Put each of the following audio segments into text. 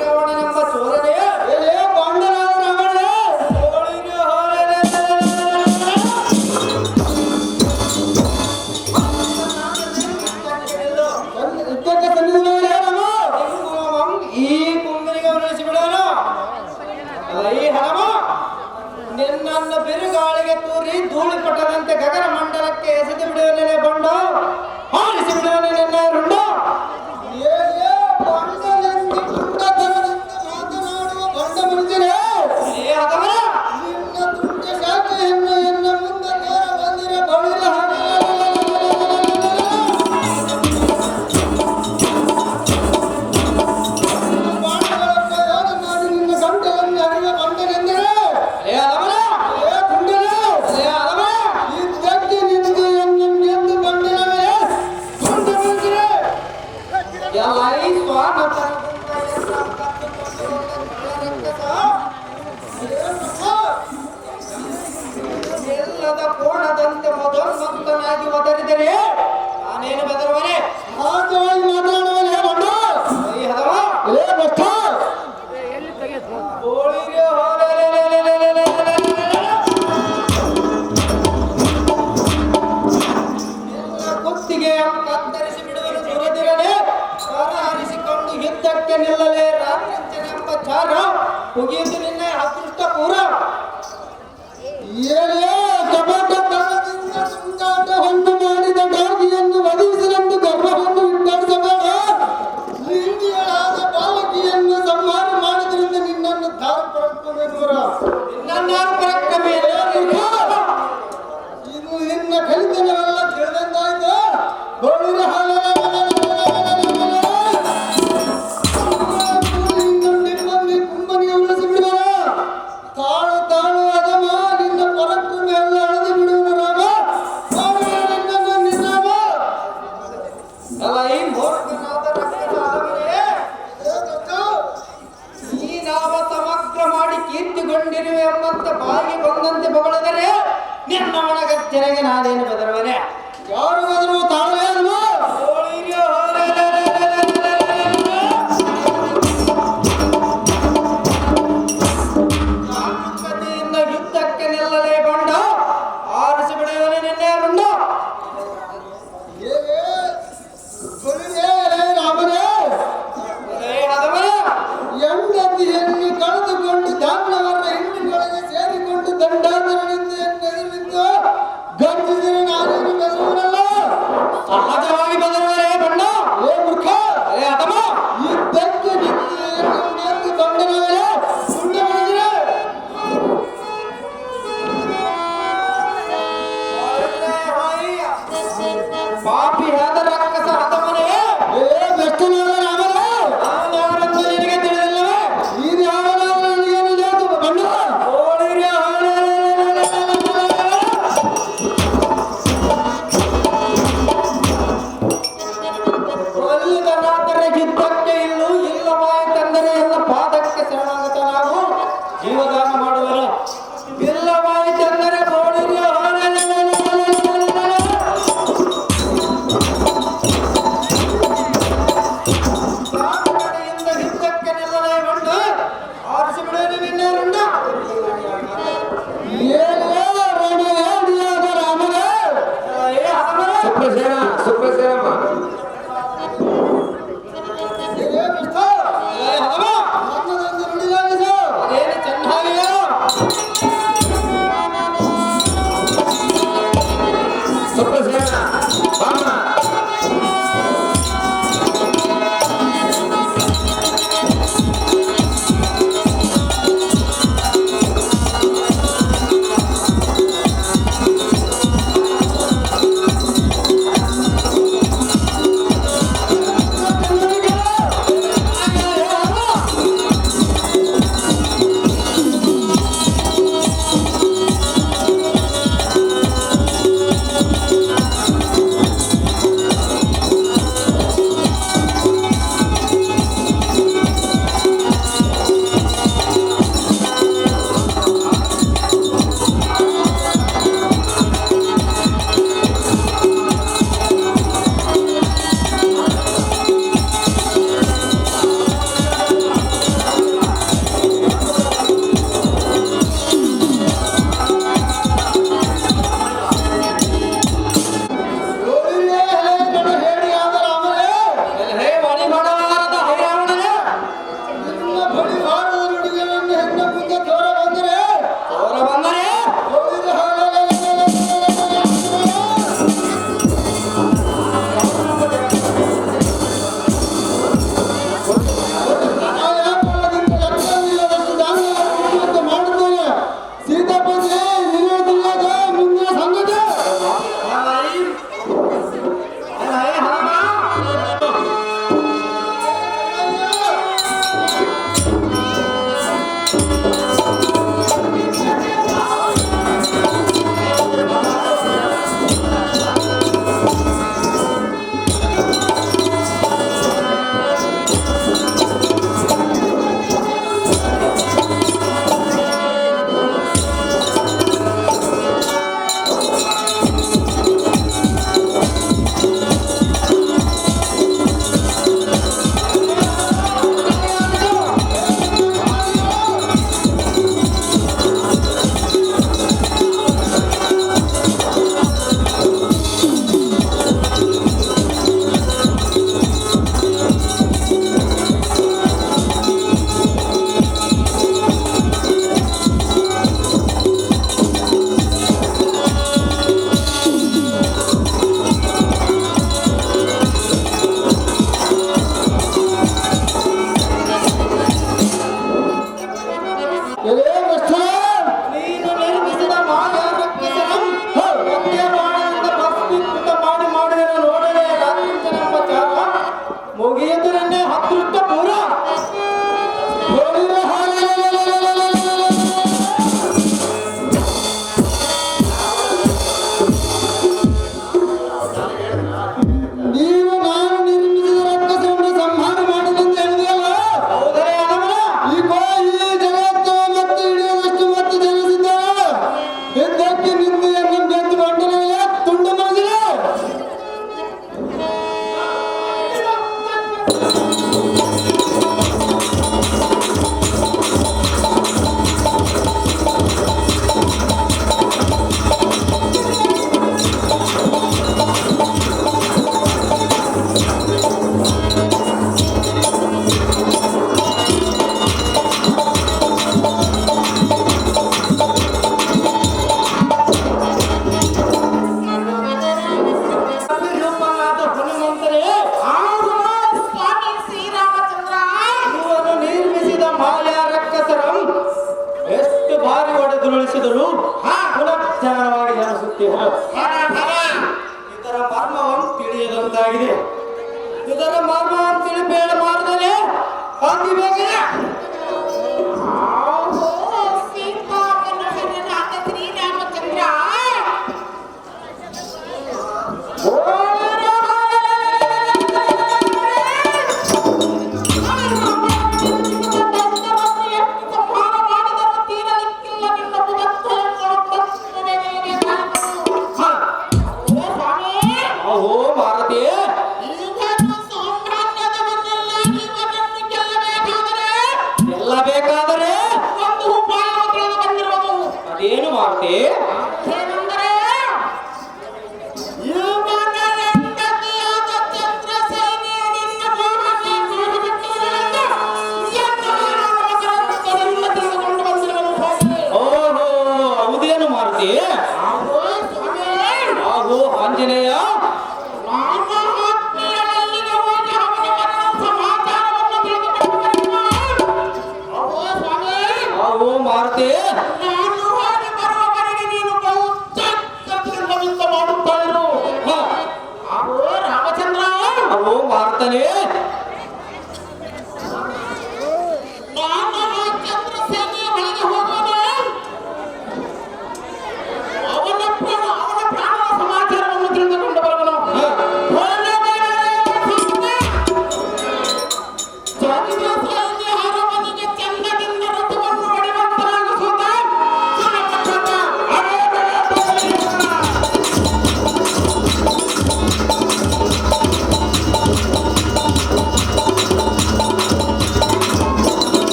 ರಾವಣನೆಂಬ ಚೋರನೆಯ ಬಂಡನಾದ ರಾವಣ ಈ ಕುಂಬರಿಗೆ ಉರುಳಿಸಿ ಬಿಡೋಣ. ಈ ಹರಮ ನಿನ್ನನ್ನು ಬಿರುಗಾಳಿಗೆ ತೂರಿ ಧೂಳಿಪಟದಂತೆ ಗಗನ ಮಂಡಲಕ್ಕೆ ಎಸೆದು ಬಿಡುವನೇ ಬಂಡ ಹಾರಿಸಿ ಬಿಡುವನೇ ನಿನ್ನ ರುಂಡ. ಮಾತನಾಡುವ ಬಂಡ ಮನುಷ್ಯನೇ ನಿನ್ನ ತುಂಟ ಶಾಖೆಯನ್ನು ಎನ್ನ ಮುಂದೆ ಬಂದಿರ ಬಳಿದ ಎಲ್ಲದ ಕೋಣದಂತೆ ಮೊದಲನಾಗಿ ಒದರಿದರೆ ನಾನೇನು ಬೆದರುವನೆ ಮಾತನಾಡುವನೆ ಕುತ್ತಿಗೆ ಕತ್ತರಿಸಿ ಬಿಡುವನು ದುರದಿರಲೇ ಸ್ವರ ಹರಿಸಿಕೊಂಡು ಯುದ್ಧಕ್ಕೆ ನಿಲ್ಲಲೇ ರಾತ್ರಿಂಚನೆಂಬ ಚಾರ ಮುಗಿಯುವುದು ನಿನ್ನ ಅದೃಷ್ಟ ಪೂರ. ಹೊಂದು ಮಾಡಿದ ಡಾಗಿಯನ್ನು ವಧಿಸಿದಂದು ಗರ್ಭವನ್ನು ವಿಂಗಡಿಸಬೇಡ. ಇಂಡಿಯಳಾದ ಬಾಲಕಿಯನ್ನು ಸಂಹಾರ ಮಾಡಿದ್ರಿಂದ ನಿನ್ನನ್ನು ಪರಾಕ್ರಮೆ ಇದು ನಿನ್ನ ಕಲಿತನವೆಲ್ಲ ತಿಳಿದಂತಾಯ್ತು. ಕುಂಬನಿಗೆ ಉಳಿಸಿ ಬಿಡುವ ತಾಳು ತಾಳು ಅದಮ ನಿನ್ನ ಪರಾಕ್ರಮೆ ಎಲ್ಲ ಅಳೆದು ಬಿಡುವನು ರಾಮ. ಈ ನಾವ ಸಮಗ್ರ ಮಾಡಿ ಕೀರ್ತಿಗೊಂಡಿರುವೆ ಎಂಬಂತೆ ಬಾಯಿಗೆ ಬಂದಂತೆ ಬಗಳಿದರೆ ನಿನ್ನ ಒಣಗಚ್ಚರೆಗೆ ನಾನೇನು ಬೆದರುವನೆ. ಯಾರು ಬೆದರು ತಾಳವೇ ಅಲ್ವಾ? ಜಾಗೃತಿಯಿಂದ ಯುದ್ಧಕ್ಕೆ ನಿಲ್ಲಲೇ ಬಂಡ ಆರಿಸಿ ಬಿಡುವನೆ ನಿನ್ನೆ ರುಂಡ. ಹೆಂಡತಿಯನ್ನು ಕಳೆದುಕೊಂಡು ದಾನವರ ಹೆಣ್ಣಿನೊಳಗೆ ಸೇರಿಕೊಂಡು ದಂಡಾಧರಣಿಂದ ಎದುರಿದ್ದು ಗರ್ಜಿಸಿದ ನಾನೇನು ಬೆದರುವನಲ್ಲ. ಸಹಜವಾಗಿ ಬೆದರುವರೇ ಬಣ್ಣ ಮೂರ್ಖ ಅಥವಾ ಯುದ್ಧಕ್ಕೆ ನಿಂತು ಬಂಡನವರೇ ಸುಣ್ಣ ಮಾಡಿದರೆ ಪಾಪಿ ಆದ ರಕ್ಕಸ ಹತಮನೆ ಬೆಷ್ಟನಾದ ರಾಮನೇ ಅವನಾರೆಂದು ನಿನಗೆ ತಿಳಿದಿಲ್ಲವೇ? ಇದು ಯಾವನಾಗೇನು ಲೇತು ಬಣ್ಣ ಕೊಲ್ಲಿದನಾದರೆ ಯುದ್ಧಕ್ಕೆ ಇಲ್ಲೂ ಇಲ್ಲವಾಯಿತೆಂದರೆ ಎಲ್ಲ ಪಾದಕ್ಕೆ ಶರಣಾಗತ ನಾವು ಜೀವದಾನ ಮಾಡುವರು. ಇಲ್ಲವಾಯಿತೆಂದರೆ ಯುದ್ಧಕ್ಕೆ ನಿಲ್ಲಲೇ ಬಂದು ಆರಿಸಿ ಬಿಡುವುದು ನಿನ್ನೆ ರುಂಡ. ಅತಿ ಬೇಗ ಆಂಜನೇಯ ಮಾರುತಿ ರಾಮಚಂದ್ರ ಅವೋ ಮಾರುತನೇ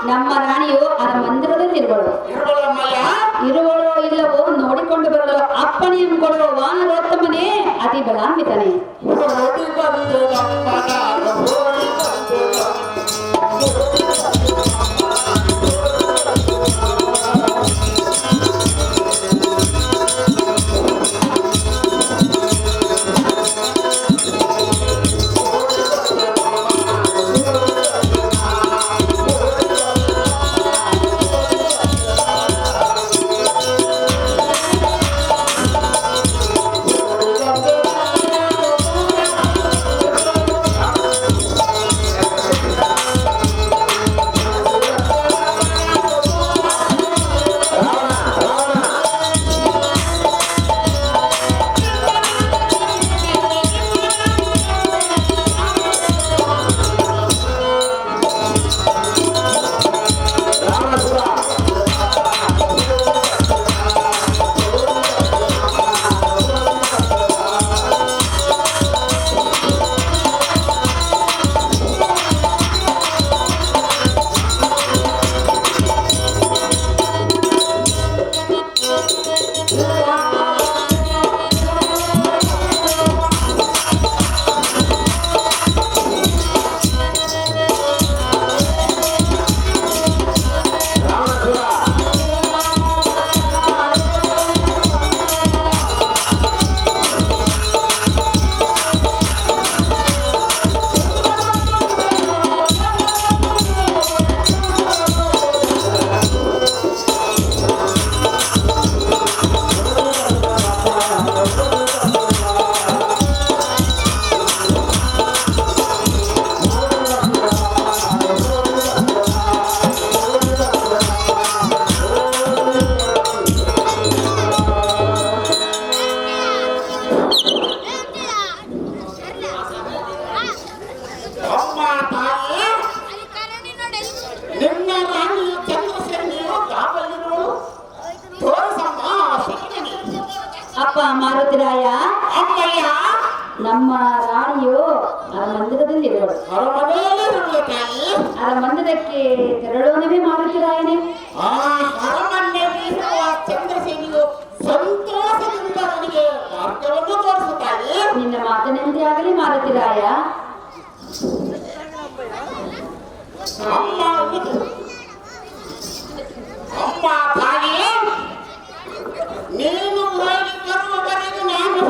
ನಮ್ಮ ರಾಣಿಯು ಮಂದಿರದಲ್ಲಿ ಇರುವಳೋ ಇಲ್ಲವೋ ನೋಡಿಕೊಂಡು ಬರಲು ಅಪ್ಪಣೆಯನ್ನು ಕೊಡುವ ವಾನರೋತ್ತಮನೇ ಅತಿ ಬಲಾನ್ವಿತನೇ. ಅಪ್ಪ ಮಾರುತಿರಾಯ, ನಮ್ಮ ರಾಣಿಯು ಮಂದಿರದಲ್ಲಿ ಇರೋಳು. ಮಂದಿರಕ್ಕೆ ತೆರಳೋಣವೇ ಮಾರುತಿರಾಯನೇ? ನಿನ್ನ ಮಾತನೆಂದೇ ಆಗಲಿ ಮಾರುತಿರಾಯ. ಅಮ್ಮ ತಾಯಿ, ನೀನು ಹೋಗಿ ಬರುವವರೆಗೂ ನಾನು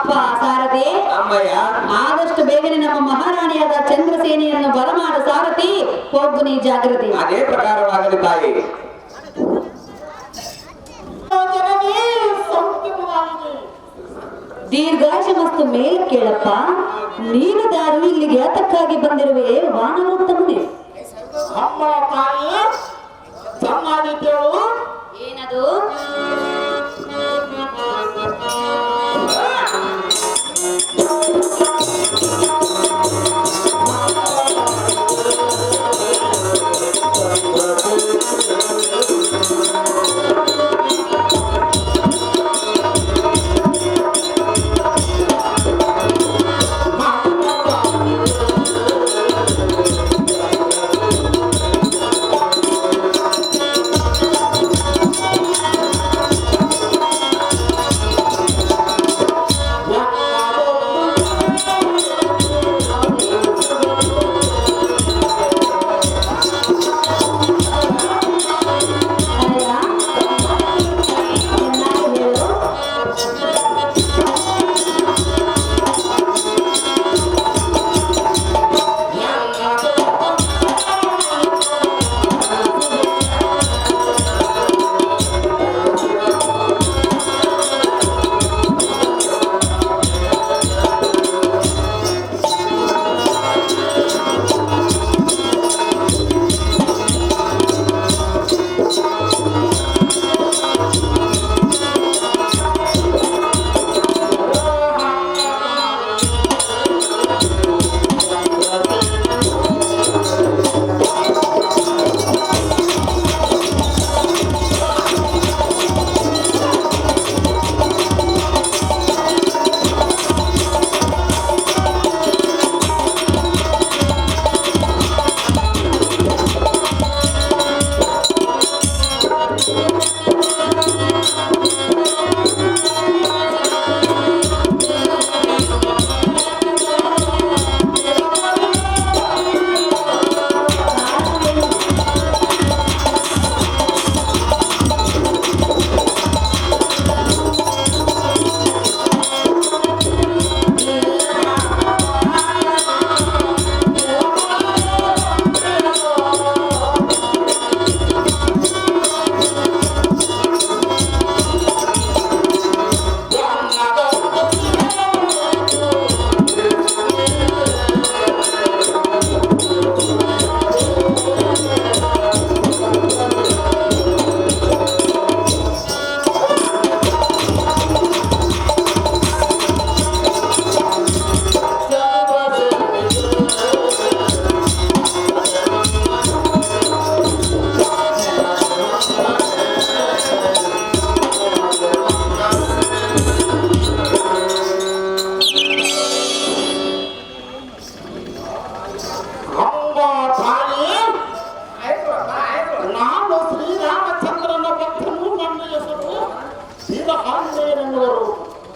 ಅಪ್ಪ ಸಾರಥಿ, ಅಮ್ಮಯ್ಯ, ಆದಷ್ಟು ಬೇಗನೆ ನಮ್ಮ ಮಹಾರಾಣಿಯಾದ ಚಂದ್ರಸೇನೆಯನ್ನು ಬರಮಾಡ ಸಾರಥಿ. ಹೋಗು ನೀ ಜಾಗೃತಿ. ಅದೇ ಪ್ರಕಾರವಾಗಲಿ ತಾಯಿ. ದೀರ್ಘಾಶಮಸ್ತು ಮೇಲೆ ಕೇಳಪ್ಪ. ನೀನು ದಾರು ಇಲ್ಲಿಗೆ ಯಾತಕ್ಕಾಗಿ ಬಂದಿರುವೆ ವಾನರೋತ್ತಮನೇ? ಅಮ್ಮ ತಾಯಿ ಚೆನ್ನಾಗಿದ್ದೇವು. ಏನದು?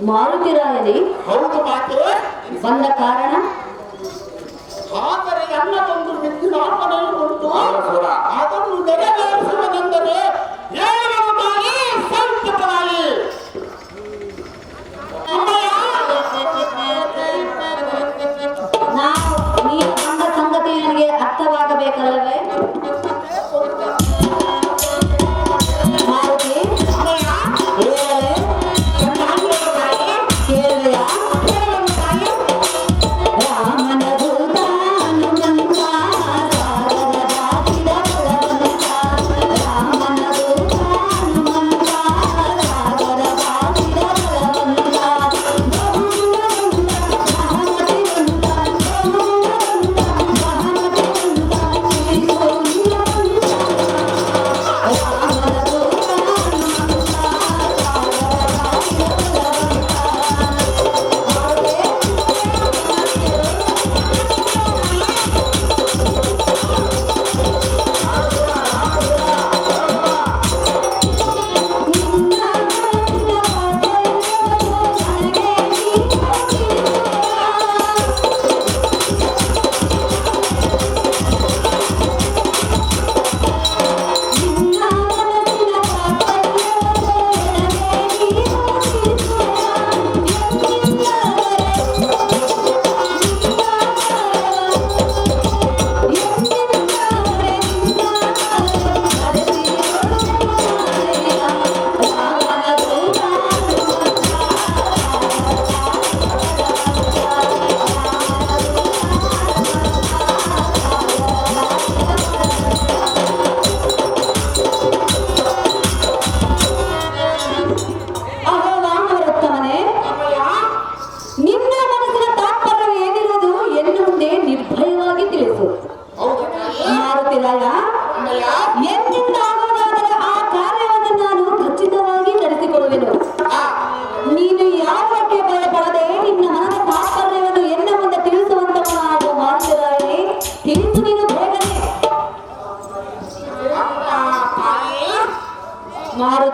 ಮಾರುತಿರಾಯನೇ, ಹೌದು ಮಾತೆ. ಬಂದ ಕಾರಣ ಆದರೆ ನನ್ನದೊಂದು ಮಿಥುನ ಮನೆಯಲ್ಲಿ ಉಂಟು. ಅದನ್ನು ನೆರವೇರಿಸುವುದೆಂದರೆ ಏಳುವ ತಾಯಿ ಸಂತತರಾಯಿ. ನಾವು ನೀನು ಬಂದ ಸಂಗತಿ ನನಗೆ ಅರ್ಥವಾಗಬೇಕಲ್ಲವೇ? ಮಾರುತಿ, ರಾಮನ ದೂತ ಹನುಮಂತ ಸಾಗರದ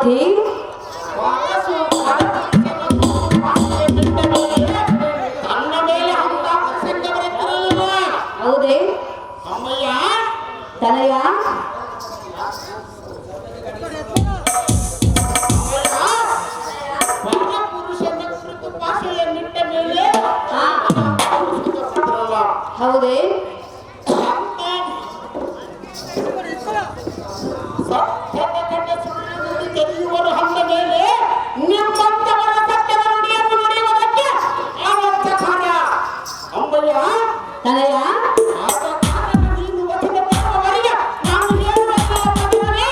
ಮಾರುತಿ ನನ್ನ ಮೇಲೆ ಅಂತ ಪ್ರಸಂಗ ಬರುತ್ತಿರಲಿಲ್ಲ. ಹೌದೇ ಅಮ್ಮಯ್ಯ ತನಯ ಪುರುಷನ ಕುರಿತು ಭಾಷೆಯನ್ನಿಟ್ಟ ಮೇಲೆ ಹಾ ಬರುತ್ತಿರಲ್ಲ. ಹೌದೇ ಸತ್ಯದ ಕಡೆ ಸುಳ್ಳು ನುಡಿ ತೆರೆಯುವರು ಅಂದ ಮೇಲೆ ನಿಮ್ಮಂತವರ ಸತ್ಯದ ನುಡಿಯನ್ನು ನುಡಿಯುವುದಕ್ಕೆ ಅನರ್ಥ ಕಾರ್ಯ. ಅಂಬಯ್ಯ ತನಯ ಆದ ಕಾರಣ ನೀನು ವಚನ ಬರುವವರೆಗೆ ನಾನು ಹೇಳುವುದಕ್ಕೆ ಮಗನೇ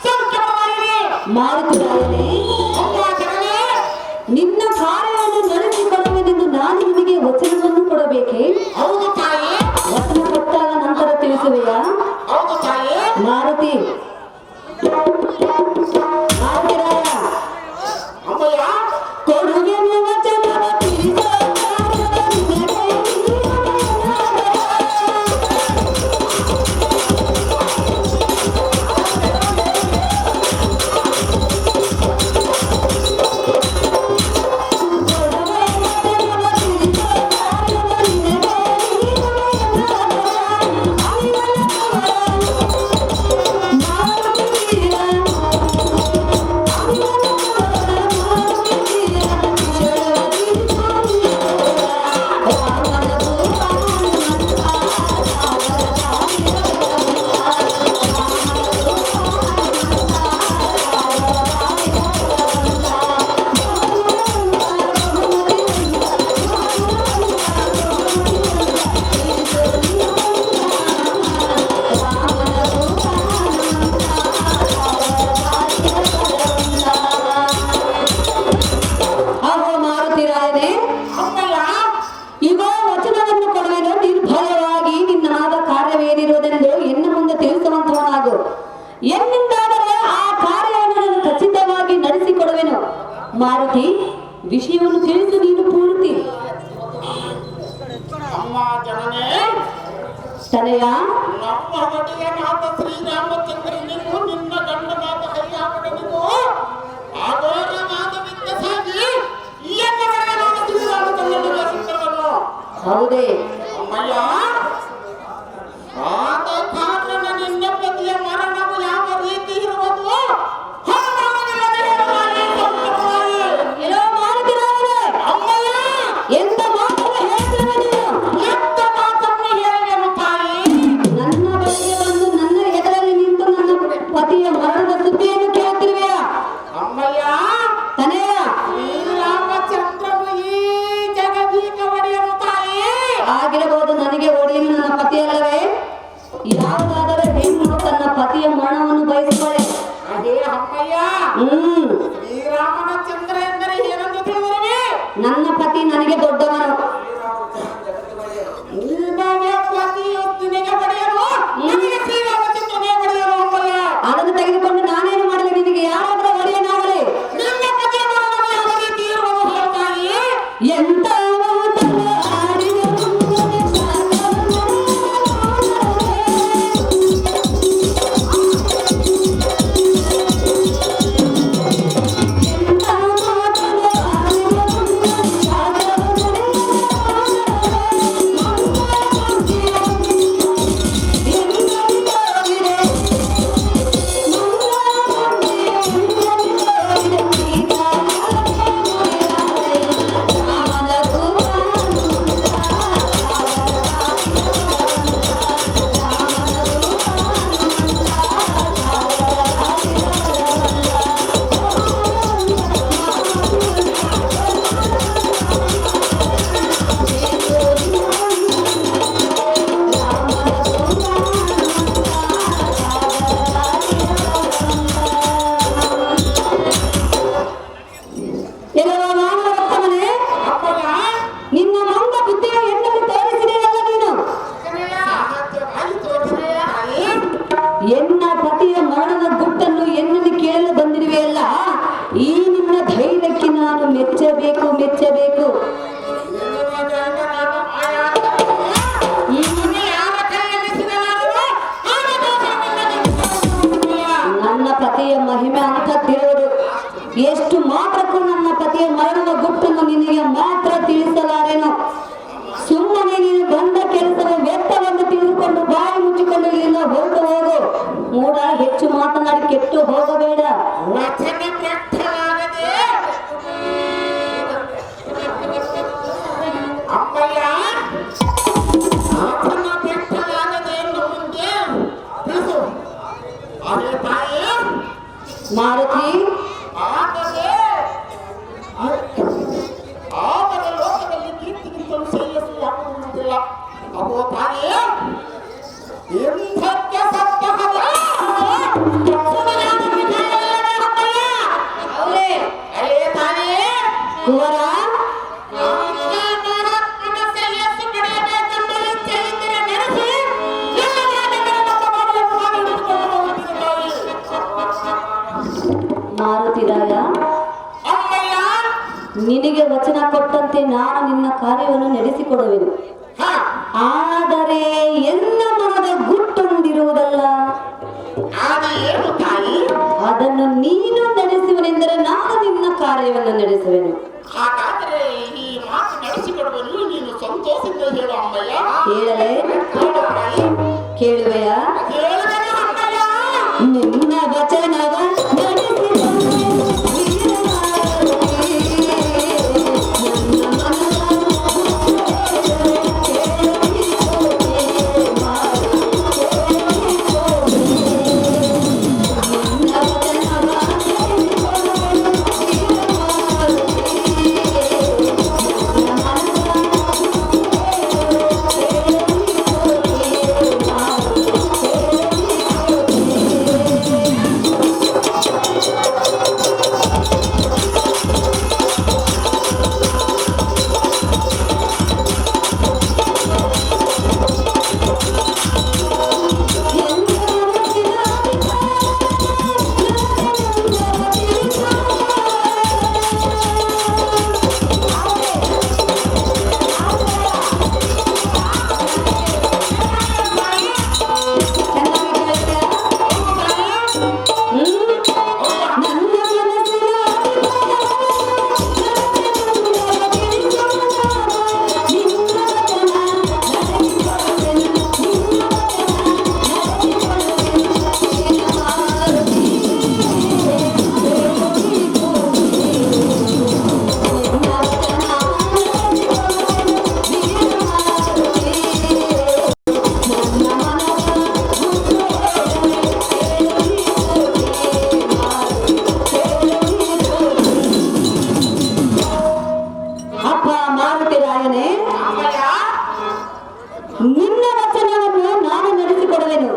ಸಂಖ್ಯವಾಗಿರಿ. ಮಾರುತಿ ರಾಯನೇ ಅಮ್ಮ ಜನನೇ, ನಿನ್ನ ಕಾರ್ಯವನ್ನು ನಡೆಸಿಕೊಳ್ಳುವುದೆಂದು ನಾನು ನಿನಗೆ ವಚನವನ್ನು ಕೊಡಬೇಕೆ? ಹೌದು ತಾಯಿ, ವಚನ ಕೊಟ್ಟಾಗ ನಂತರ ತಿಳಿಸುವೆಯಾ? ಹೌದು ತಾಯಿ. ಮಾರುತಿ ಮಾರುತಿರಾಯ ಅಂಬಯ್ಯ ಕೊಡುಗೆನು ವಚನವ ತಿಳಿಸೋ ಆಗೋ ಮಾರುತಿರಾಯನೇ ಅಂಬಯ್ಯ ಈಗ ವಚನವನ್ನು ಕೊಡುವೆನು. ನಿರ್ಭಯವಾಗಿ ನಿನ್ನನಾದ ಕಾರ್ಯವೇನಿರುವುದೆಂದು ಎನ್ನ ಮುಂದೆ ತಿಳಿಸುವಂತವನಾಗು. ಎನ್ನಿಂದಾದರೆ ಆ ಕಾರ್ಯವನ್ನು ನಾನು ಖಚಿತವಾಗಿ ನಡೆಸಿಕೊಡುವೆನು. ಮಾರುತಿ ವಿಷಯವನ್ನು ತಿಳಿಸು ನೀನು ಪೂರ್ತಿ. ಅಮ್ಮ ಜನನೇ, ತನಯ ನಮ್ಮ ಒಡೆಯನಾದ ಶ್ರೀರಾಮಚಂದ್ರನಿಗೂ ನಿನ್ನ ಗಂಡನಾದ ಹರಿಯಾಮನಿಗೂ ಆಘೋರವಾದ ವ್ಯತ್ಯಾಸಾಗಿ ಎನ್ನ ಒಡೆಯನಾದ ಶ್ರೀರಾಮಚಂದ್ರನಿಗೆ ಸುತ್ತರವನ್ನು. ಹೌದೇ ಅಮ್ಮಯ್ಯ ಆದ ಕಾರಣ ನಿನ್ನ ಪತಿಯ ಮರಣವು ಯಾವ ರೀತಿ ಇರುವುದು ಹನುಮಾನನಿಗೆ ಹೇಳುವಾಗೆ ಸಂತೋಷವಾಗಿ. ಎಲ್ಲೋ ಮಾರುತಿರಾಯನೇ ಅಮ್ಮಯ್ಯ ಎಂತ ಮಾತನ್ನು ಹೇಳ್ತೇವೆ ನೀನು? ಎಂತ ಮಾತನ್ನು ಹೇಳಿದೆನು ತಾಯಿ. ನನ್ನ ಬಳಿಗೆ ಬಂದು ನನ್ನ ಎದುರಲ್ಲಿ ನಿಂತು ನನ್ನ ಪತಿಯ ಮರಣದ ಸುದ್ದಿಯನ್ನು ಕೇಳುತ್ತಿರುವೆಯಾ? ಅಮ್ಮಯ್ಯ ತನಯ ಶ್ರೀರಾಮಚಂದ್ರನು ಈ ಜಗದೀಕ ಒಡೆಯನು ತಾಯಿ. ಆಗಿರಬಹುದು. ನನಗೆ ಒಡೆಯನು ನನ್ನ ಪತಿಯಲ್ಲವೇ? ಯಾವುದಾದರೂ ಹೆಣ್ಣು ತನ್ನ ಪತಿಯ ಮರಣವನ್ನು ಬಯಸುತ್ತಾಳೆ. ಅದೇ ಅಮ್ಮಯ್ಯ, ಶ್ರೀರಾಮನ ಚಂದ್ರ ಎಂದರೆ ಏನೆಂದು ತಿಳಿದಿರುವೆ? ನನ್ನ ಪತಿ ನನಗೆ ದೊಡ್ಡವನು. ನಿನಗೆ ಪತಿಯು ನಿನಗೆ ಒಡೆಯನು, ನಿನಗೆ ಶ್ರೀರಾಮಚಂದ್ರನೇ ಒಡೆಯನು. ಅಮ್ಮಯ್ಯ ಅದನ್ನು ತೆಗೆದುಕೊಂಡು ನಾನೇನು ಮಾಡಲಿ? ನಿನಗೆ ಯಾರಾದರೂ ಒಡೆಯನಾಗಲಿ? ನಿನ್ನ ಪತಿಯ ಮರಣವು ಯಾವ ರೀತಿ ಇರುವುದು ಹೇಳು ತಾಯಿ. ಎಂತ ಮಾತನ್ನು ಆಡಿದನು ಎಂತ ಮಾತನ್ನು ಆಡಿದನು ಮಾರುತಿ ಆದರೆ ಆದರೆ ಲೋಕದಲ್ಲಿ ಕೀರ್ತಿಗಿಂತಲೂ ಶ್ರೇಯಸ್ಸು ಯಾವುದು ಅಗೋ ತಾನೇ ಎಂಥಕ್ಕೆ ಸಪ್ತಹದ ಅಲ್ಲೇ ತಾನೇ ಕುವರ ಮಾರುತಿರಾಯ, ನಿನಗೆ ವಚನ ಕೊಟ್ಟಂತೆ ನಾನು ನಿನ್ನ ಕಾರ್ಯವನ್ನು ನಡೆಸಿಕೊಡುವೆನು. ಆದರೆ ಎನ್ನ ಮನದ ಗುಟ್ಟೊಂದಿರುವುದಲ್ಲ, ಅದನ್ನು ನೀನು ನಡೆಸುವನೆಂದರೆ ನಾನು ನಿನ್ನ ಕಾರ್ಯವನ್ನು ನಡೆಸುವೆನು. ಹಾಗಾದರೆ ಈ ಮಾತು ನಡೆಸಿಕೊಡುವನು ನೀನು ಸಂತೋಷದಿಂದ ಹೇಳು ಅಮ್ಮಯ್ಯ. ಹೇಳಲೇ? ಕೇಳುವೆಯ? ನಿನ್ನ ವಚನವ ನಿನ್ನ ವಚನವನ್ನು ನಾನು ನಡೆಸಿಕೊಡುವೆನು.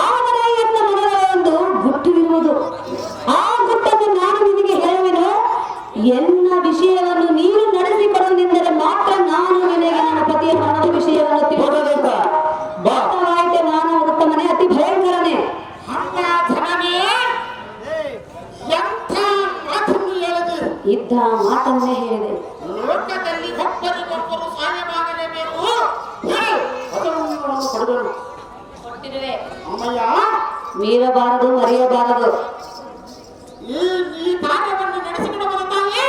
ಆದರೆ ಎನ್ನ ಮನದ ಒಂದು ಗುಟ್ಟು ಇರುವುದು. ಆ ಗುಟ್ಟನ್ನು ನಾನು ನಿನಗೆ ಹೇಳುವೆನು. ಎನ್ನ ವಿಷಯವನ್ನು ನೀನು ನಡೆಸಿಕೊಡುವುದೆಂದರೆ ಮಾತ್ರ ನಾನು ನಿನಗೆ ನನ್ನ ಪತಿಯ ಮರಣದ ವಿಷಯವನ್ನು ತಿಳಿಸಬೇಕು. ವಾಸ್ತವವಾಯಿತೆ ನಾನು ಉತ್ತಮನೇ, ಅತಿ ಭಯಂಕರನೇ. ಇದ್ದ ಮಾತನ್ನೇ ಹೇಳಿದೆ. ಲೋಕದಲ್ಲಿ ಒಬ್ಬರಿಗೊಬ್ಬರು ಸಹಾಯವಾಗಲೇಬೇಕು. ಕೊಟ್ಟಿರುವೆ ಅಮ್ಮಯ್ಯ, ಮೀರಬಾರದು, ಮರೆಯಬಾರದು. ಈ ಕಾರ್ಯವನ್ನು ನಡೆಸಿಕೊಡುವುದು ತಾಯಿ.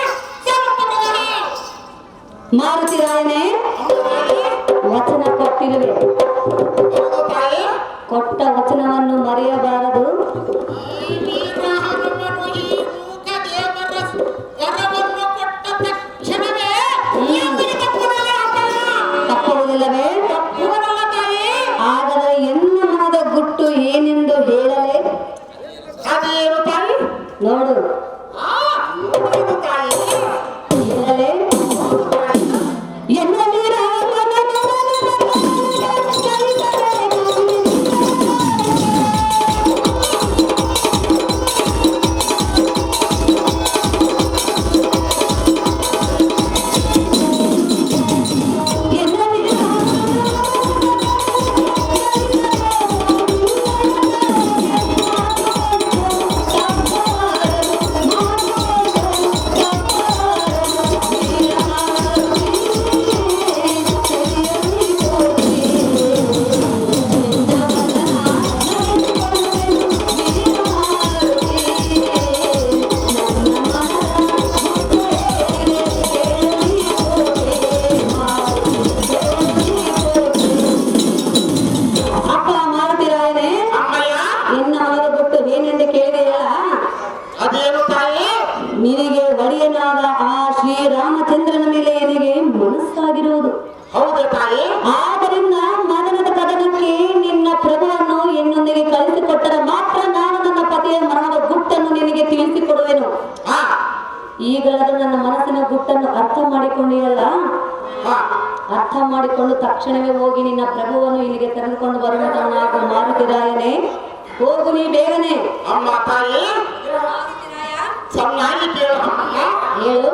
ಮಾರುತಿ ರಾಯನೇ, ವಚನ ಕೊಟ್ಟಿರುವೆ. ಕೊಟ್ಟ ವಚನವನ್ನು ಮರೆಯಬಾರದು. ತಪ್ಪುವುದಿಲ್ಲವೇ? ಆದರೆ ಎನ್ನ ಮನದ ಗುಟ್ಟು ಏನೆಂದು ಹೇಳಲೇ? ಅದೇನು ತಾಯಿ? ನೋಡು. ಹೇಳಲೇ? ಎನ್ನ ನೀರ ನಿನಗೆ ಒಡೆಯನಾದ ಆ ಶ್ರೀರಾಮಚಂದ್ರನ ಮೇಲೆ ನಿನಗೆ ಮನಸ್ಸಾಗಿರುವುದು. ಹೌದು ತಾಯಿ. ಆದ್ದರಿಂದ ಮರಣದ ಕದನಕ್ಕೆ ನಿನ್ನ ಪ್ರಭುವನ್ನು ಎನ್ನೊಂದಿಗೆ ಕಳಿಸಿಕೊಟ್ಟರೆ ಮಾತ್ರ ನಾನು ನನ್ನ ಪತಿಯ ಮರಣದ ಗುಟ್ಟನ್ನು ನಿನಗೆ ಹಾ ಅರ್ಥ ಮಾಡಿಕೊಂಡು ತಕ್ಷಣವೇ ಹೋಗಿ ನಿನ್ನ ಪ್ರಭುವನ್ನು ಇಲ್ಲಿಗೆ ಕರೆದುಕೊಂಡು ಬರುವುದನ್ನಾಗ ಮಾರುತಿರಾಯನೇ, ಹೋಗು ನೀ ಬೇಗನೆ. ಅಮ್ಮ ತಾಯಿ ಚೆನ್ನಾಗಿ ಕೇಳು ಅಮ್ಮ. ಹೇಳು.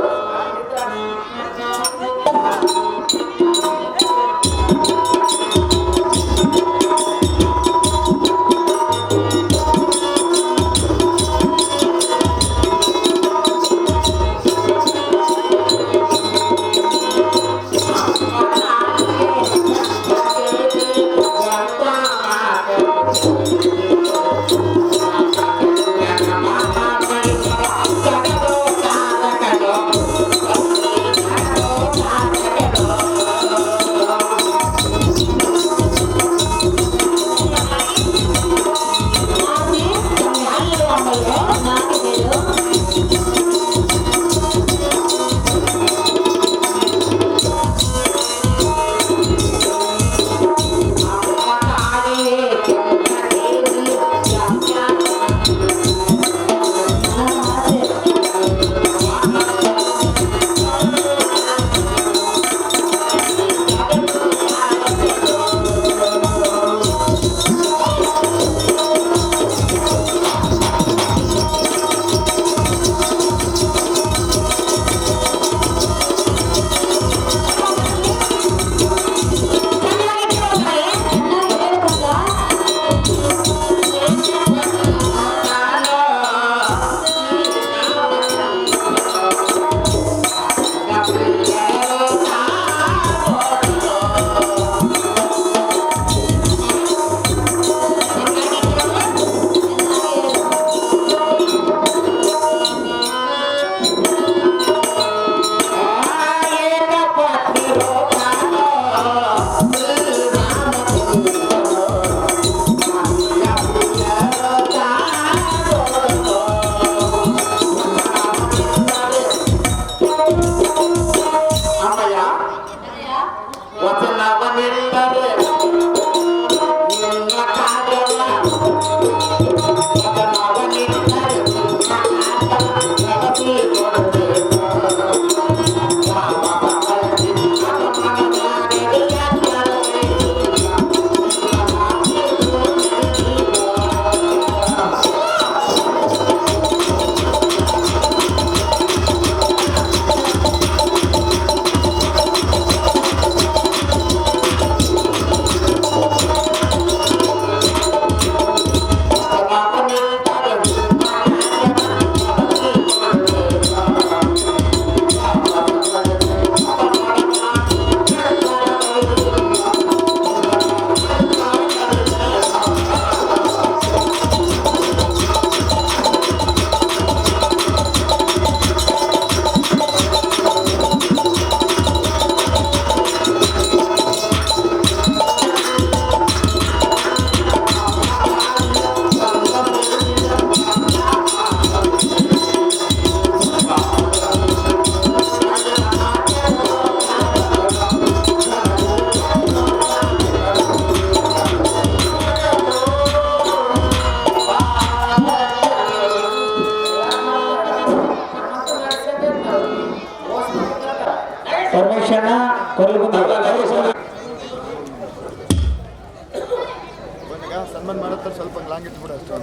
ಪರಮೇಶಣ್ಣ ಸನ್ಮಾನ ಮಾಡುತ್ತಾರೆ ಸ್ವಲ್ಪ ಲಾಂಗ್ ಇಟ್ಬಿಡು ಅಷ್ಟೇ.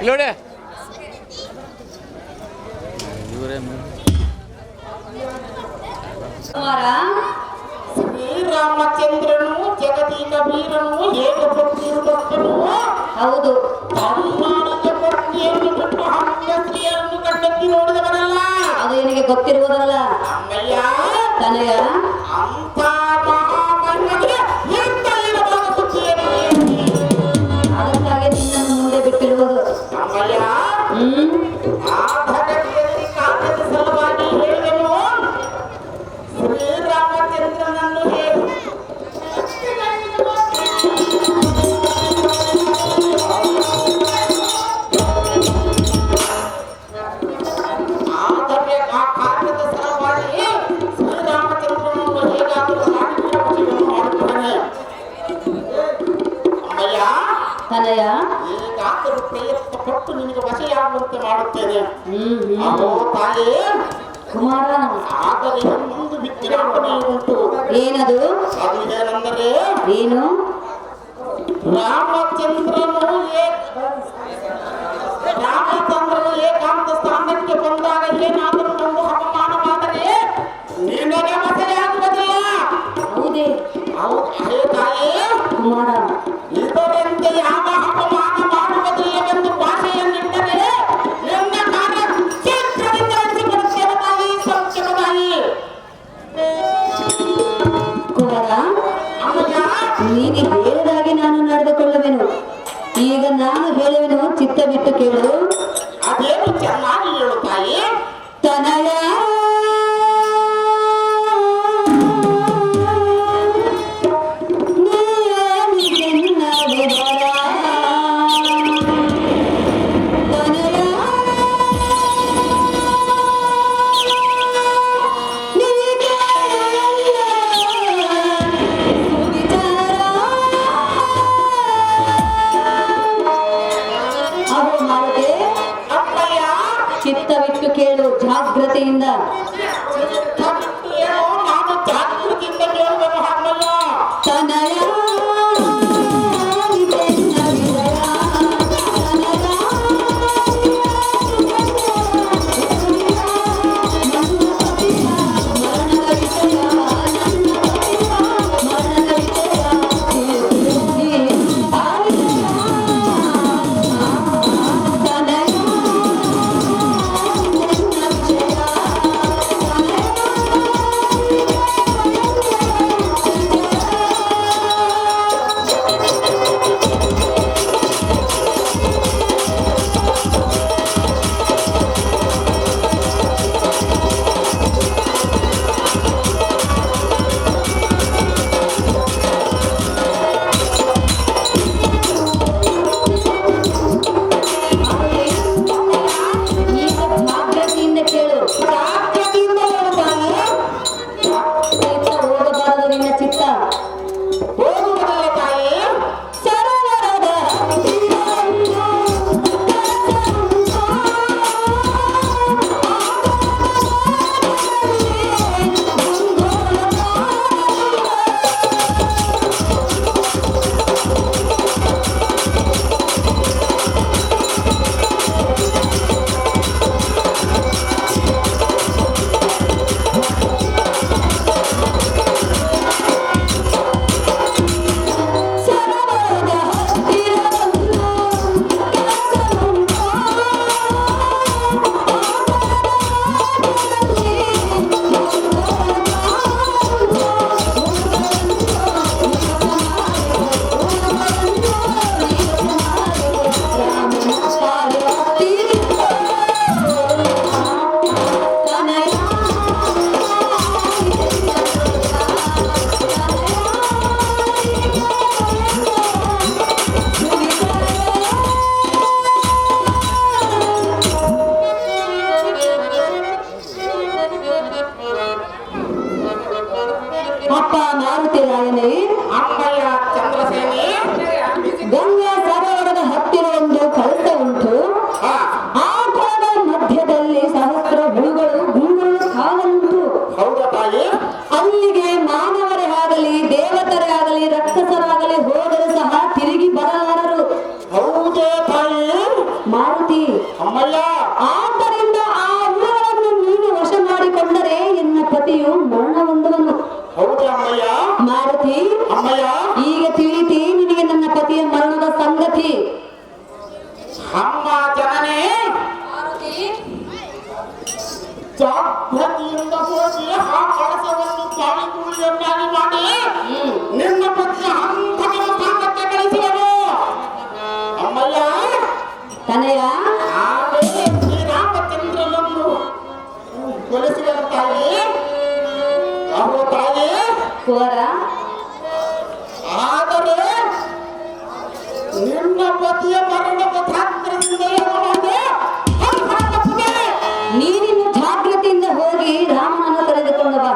ನೋಡಿ ಶ್ರೀರಾಮಚಂದ್ರನು ಜಗದೀಕ ವೀರನು ಏಕ ಭಕ್ತಿರುವಷ್ಟನು ಹೌದು. ತನ್ನಾಡಿದ ಪತ್ನಿಯನ್ನು ಬಿಟ್ಟು ಹಂಗ ಸ್ತ್ರೀಯರನ್ನು ಕಣ್ಣೆತ್ತಿ ನೋಡಿದವನಲ್ಲ. ಅದು ನಿನಗೆ ಗೊತ್ತಿರುವುದಲ್ಲ ಅಮ್ಮಯ್ಯ ತನಯ. ಅಂತ ಮಹಾಮನ್ಮಗೆ ಎಂತ ಇರಬಾರ ಸುದ್ದಿಯನ್ನು ಅದಕ್ಕಾಗಿ ನಿನ್ನನ್ನು ಮುಂದೆ ಬಿಟ್ಟಿರುವುದು. ಅಮ್ಮಯ್ಯ ಆ ಭಗತಿಯಲ್ಲಿ ಕಾಲದ ಸಲುವಾಗಿ ಹೇಳಿದನು ಶ್ರೀರಾಮಚಂದ್ರ ಕೊಟ್ಟು ನಿನಗೆ ವಶೆಯಾಗುವಂತೆ ಮಾಡುತ್ತೇನೆ. ಅಹೋ ತಾಯಿ ಕುಮಾರ, ಆದರೆ ಇನ್ನೊಂದು ವಿಜ್ಞಾಪನೆ ಉಂಟು. ಏನದು? ಅದು ಏನೆಂದರೆ ಏನು? ರಾಮಚಂದ್ರನು ಏಕಾಂತ ಸ್ಥಾನಕ್ಕೆ ಬಂದಾಗ ಏನಾದರೂ ಒಂದು ಅಪಮಾನವಾದರೆ ನಿನಗೆ ಮಸೆಯಾಗುವುದಿಲ್ಲ. ಹೌದೇ? ಹೌದೇ ತಾಯಿ ಕುಮಾರ, ಇದರಂತೆ ಯಾವ ಅಪಮಾನ ಮಾಡುವುದಿಲ್ಲವೆಂದು ಭಾಷೆಯನ್ನಿಟ್ಟರೆ ನಿನ್ನ ಕಾರ್ಯ ಶೀಘ್ರದಿಂದ ಹಂಚಿಕೊಳ್ಳುತ್ತೇವೆ ತಾಯಿ. ಸೌಖ್ಯದ ತಾಯಿ. ಕುಮಾರ, ಅಮ್ಮಯ್ಯ, ನೀನು ಹೇಳಿದಾಗೆ ನಾನು ನಡೆದುಕೊಳ್ಳುವೆನು. ಈಗ ನಾನು ಹೇಳುವೆನು, ಚಿತ್ತ ಬಿಟ್ಟು ಕೇಳು. ಅದೇನು ಚೆನ್ನಾಗಿ ಹೇಳು ತಾಯಿ. ತನಯ ಚಿತ್ತವಿಟ್ಟು ಕೇಳು, ಜಾಗ್ರತೆಯಿಂದ. ನಾನು ಜಾಗೃತಿಯಿಂದ ಕೇಳುವೆನು ಅಮ್ಮಯ್ಯ. ತನಯ ಅಪ್ಪ ಮಾರುತಿ ರಾಯನೇ, ಅಮ್ಮಯ್ಯ ಚಂದ್ರಸೇನಿ. ಗಂಗಾ ಸರೋವರದ ಹತ್ತಿರ ಒಂದು ಕಳಸ ಉಂಟು. ಆ ಕೊಳದ ಮಧ್ಯದಲ್ಲಿ ಸಹಸ್ರ ಹುಳುಗಳು ಗುಂಗುಳು ಕಾಲುಂಟು. ಹೌದಾ ತಾಯಿ? ಅಲ್ಲಿಗೆ ಮಾನವರೇ ಆಗಲಿ ದೇವತರೇ ಆಗಲಿ ರಕ್ಷಸರಾಗಲಿ ಹೋದರೂ ಸಹ ತಿರುಗಿ ಬರಲಾರರು. ಹೌದೇ ತಾಯಿ? ಮಾರುತಿ, ಅಮ್ಮಯ್ಯ, ಆದ್ದರಿಂದ ಆ ಹುಳುಗಳನ್ನು ನೀನು ವಶ ಮಾಡಿಕೊಂಡರೆ ಎನ್ನ ಪತಿಯು ಮರಣ ಹೊಂದುವನು. ಹೌದೇ ಅಮ್ಮಯ್ಯ? ಮಾರುತಿ, ಅಮ್ಮಯ್ಯ, ಈಗ ತಿಳಿತಿ ನಿನಗೆ ನನ್ನ ಪತಿಯ ಮರಣದ ಸಂಗತಿ. ಅಮ್ಮ ಜನನೇ, ಜಾಗೃತಿಯಿಂದ ಹೋಗಿ ಆ ಕಳಸವನ್ನು ಪಾಳಿಗೂಳಿಯನ್ನಾಗಿ ಮಾಡಿ ನಿನ್ನ ಪತ್ನಿ ಹಂತಕನ ಸ್ಥಾನಕ್ಕೆ ಕಳಿಸುವನು. ಅಮ್ಮಯ್ಯ, ತನಯ, ಆಮೇಲೆ ಶ್ರೀರಾಮಚಂದ್ರನನ್ನು ಕೊಲಿಸುವ ತಾಯಿ. ಅಹೋ ತಾಯಿ, ಕುವರ, ಆದರೆ ನಿನ್ನ ಪತಿಯ ಮರಣ ಪಥಾಂತರದಿಂದ ಏನು ಮಾಡಿ ನೀನಿನ್ನು ಜಾಗೃತಿಯಿಂದ ಹೋಗಿ ರಾಮನನ್ನು ಕರೆದುಕೊಂಡು ಬಾ.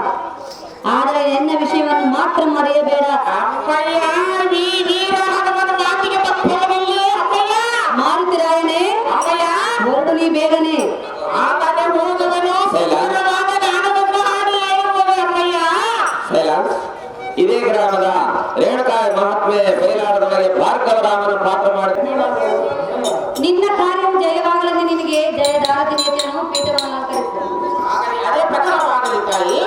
ಆದರೆ ಎನ್ನ ವಿಷಯವನ್ನು ಮಾತ್ರ ಮರೆಯಬೇಡ. ಅಮ್ಮಯ್ಯ, ಈ ವೀರ ಹನುಮನ ಮಾತಿಗೆ ತಪ್ಪುವುದಿಲ್ಲ. ಅಮ್ಮಯ್ಯ, ಮಾರುತಿ ರಾಯನೇ, ಅಮ್ಮ ಚಾನ್ಸ್. ಇದೇ ಗ್ರಾಮದ ರೇಣುಕಾ ಮಹಾತ್ಮೆ ಬಯಲಾಡದೊಳಗೆ ಭಾರ್ಗವರಾಮನ ಪಾತ್ರ ಮಾಡಿ ನಿನ್ನ ಕಾರ್ಯವು ಜಯವಾಗಲೆಂದು ನಿನಗೆ ಜಯದಾರತಿಯನ್ನು ಪೀಠವನ್ನು ಅಲಂಕರಿಸಿದ. ಅದೇ ಪ್ರಕಾರವಾಗಲಿ ತಾಯಿ.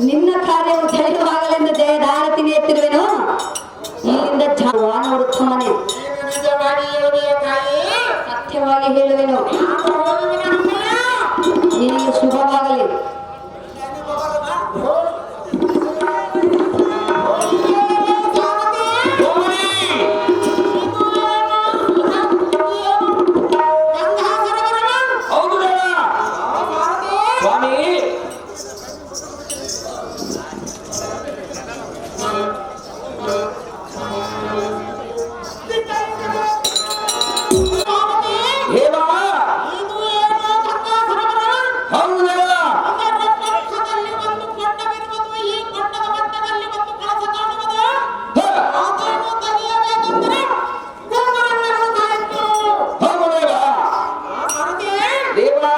ನಿನ್ನ ಕಾರ್ಯವು ಜಯವಾಗಲೆಂದು ಜಯದಾರತಿನಿ ಎತ್ತಿರುವೆನು. ಇಲ್ಲಿಂದ ನೋಡುತ್ತಮ್ಮನೆ ನಿಜವಾಗಿ ಹೇಳುವೆಯ ತಾಯಿ? ಸತ್ಯವಾಗಿ ಹೇಳುವೆನು. ನಿನಗೆ ಶುಭವಾಗಲಿ. ಸ್ವಾಮಿ ಹೇವಾ ಹೌದಲ್ಲ ದೇವಾ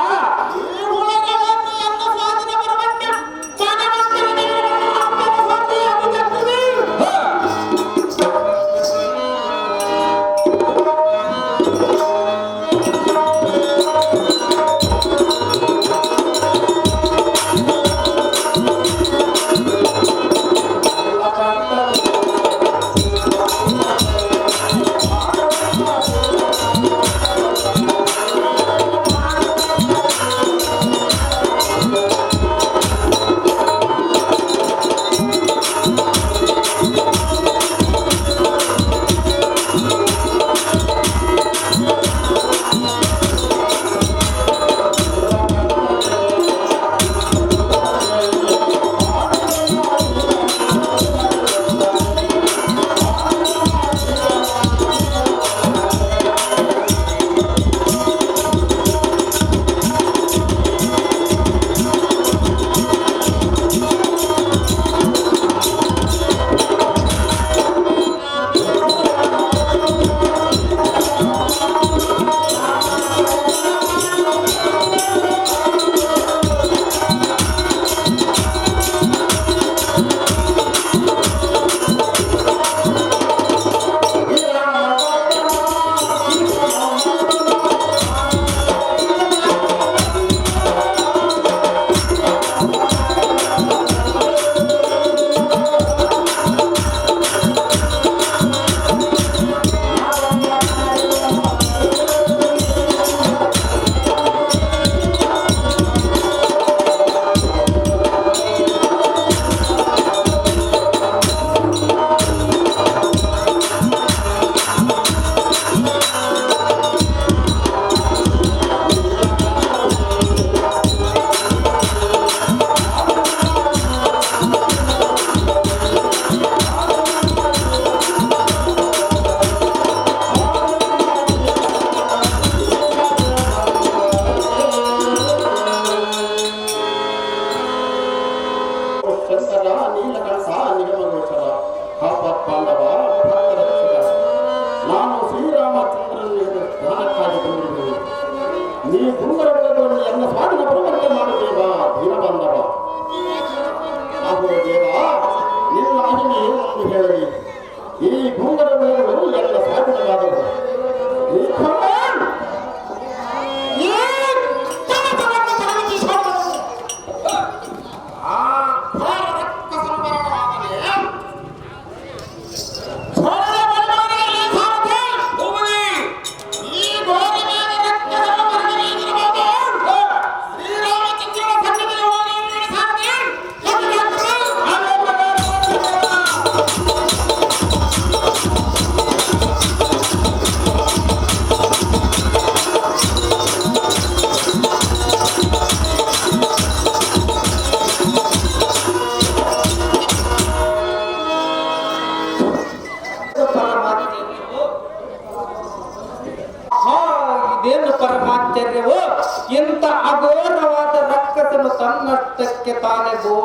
ಅಘೋರವಾದ ರಕ್ಕಸನು ತನ್ನಷ್ಟಕ್ಕೆ ತಾನೇ ಗೋ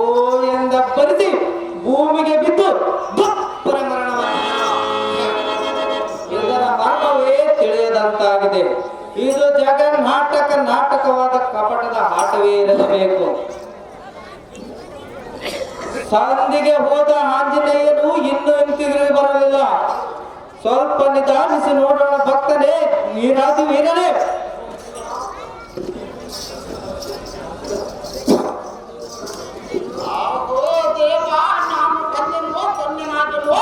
ಎಂದಬ್ಬರಿಸಿ ಭೂಮಿಗೆ ಬಿದ್ದು ದುಪ್ಪರ ಮರಣವನ್ನು ಇದರ ಮರ್ಮವೇ ತಿಳಿಯದಂತಾಗಿದೆ. ಇದು ನಾಟಕವಾದ ಕಪಟದ ಆಟವೇ ಇರಲೇಬೇಕು. ಸಂಧಿಗೆ ಹೋದ ಆಂಜನೇಯನು ಇನ್ನೂ ಹಿಂತಿರುಗಿ ಬರಲಿಲ್ಲ. ಸ್ವಲ್ಪ ನಿಧಾನಿಸಿ ನೋಡೋಣ ಭಕ್ತನೇ, ನೀರಾದಿ ವೀರನೇ. ಆಹೋ ದೇವ, ನಾನು ಕನ್ನೆನೋ ಕನ್ನೆನಾಗಲು